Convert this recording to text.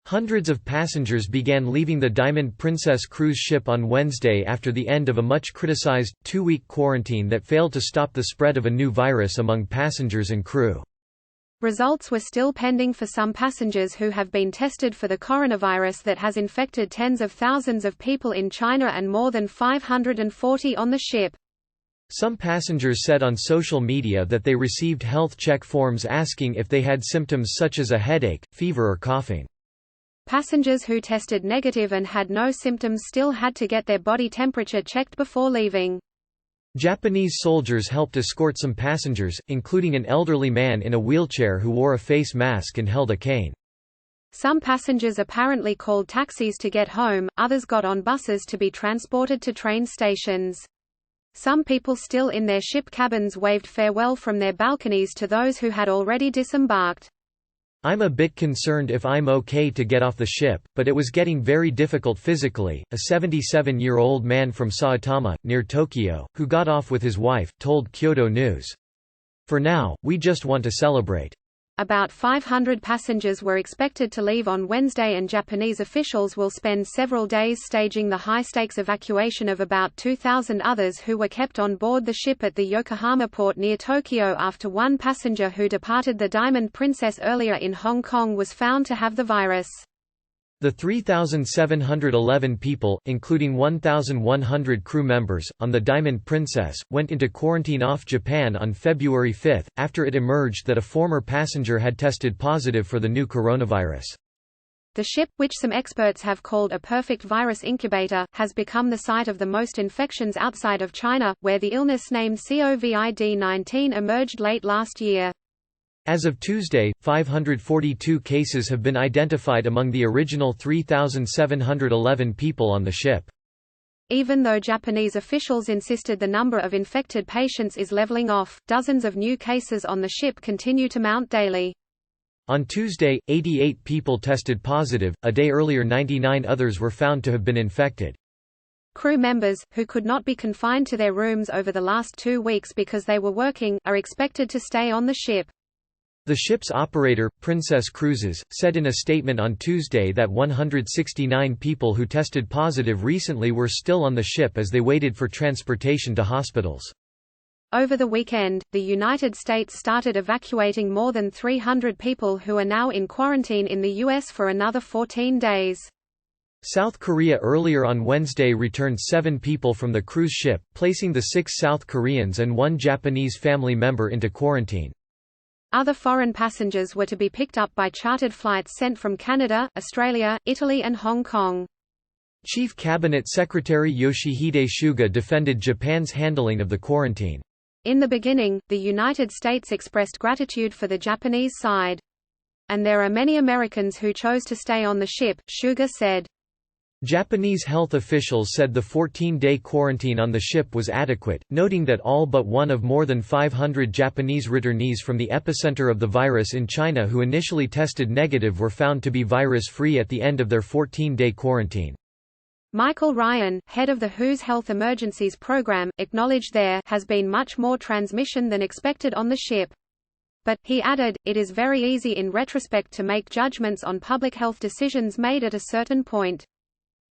Hundreds of passengers began leaving the Diamond Princess cruise ship on Wednesday after the end of a much-criticized, 2-week quarantine that failed to stop the spread of a new virus among passengers and crew. Results were still pending for some passengers who have been tested for the coronavirus that has infected tens of thousands of people in China and more than 540 on the ship. Some passengers said on social media that they received health check forms asking if they had symptoms such as a headache, fever or coughing. Passengers who tested negative and had no symptoms still had to get their body temperature checked before leaving. Japanese soldiers helped escort some passengers, including an elderly man in a wheelchair who wore a face mask and held a cane. Some passengers apparently called taxis to get home, others got on buses to be transported to train stations. Some people still in their ship cabins waved farewell from their balconies to those who had already disembarked. "I'm a bit concerned if I'm okay to get off the ship, but it was getting very difficult physically," a 77-year-old man from Saitama, near Tokyo, who got off with his wife, told Kyodo News. "For now, we just want to celebrate." About 500 passengers were expected to leave on Wednesday, and Japanese officials will spend several days staging the high-stakes evacuation of about 2,000 others who were kept on board the ship at the Yokohama port near Tokyo after one passenger who departed the Diamond Princess earlier in Hong Kong was found to have the virus. The 3,711 people, including 1,100 crew members, on the Diamond Princess, went into quarantine off Japan on February 5, after it emerged that a former passenger had tested positive for the new coronavirus. The ship, which some experts have called a perfect virus incubator, has become the site of the most infections outside of China, where the illness named COVID-19 emerged late last year. As of Tuesday, 542 cases have been identified among the original 3,711 people on the ship. Even though Japanese officials insisted the number of infected patients is leveling off, dozens of new cases on the ship continue to mount daily. On Tuesday, 88 people tested positive, a day earlier 99 others were found to have been infected. Crew members, who could not be confined to their rooms over the last 2 weeks because they were working, are expected to stay on the ship. The ship's operator, Princess Cruises, said in a statement on Tuesday that 169 people who tested positive recently were still on the ship as they waited for transportation to hospitals. Over the weekend, the United States started evacuating more than 300 people who are now in quarantine in the U.S. for another 14 days. South Korea earlier on Wednesday returned 7 people from the cruise ship, placing the 6 South Koreans and 1 Japanese family member into quarantine. Other foreign passengers were to be picked up by chartered flights sent from Canada, Australia, Italy and Hong Kong. Chief Cabinet Secretary Yoshihide Suga defended Japan's handling of the quarantine. In the beginning, the United States expressed gratitude for the Japanese side. And there are many Americans who chose to stay on the ship, Suga said. Japanese health officials said the 14-day quarantine on the ship was adequate, noting that all but one of more than 500 Japanese returnees from the epicenter of the virus in China who initially tested negative were found to be virus-free at the end of their 14-day quarantine. Michael Ryan, head of the WHO's Health Emergencies Program, acknowledged there has been much more transmission than expected on the ship. But, he added, it is very easy in retrospect to make judgments on public health decisions made at a certain point.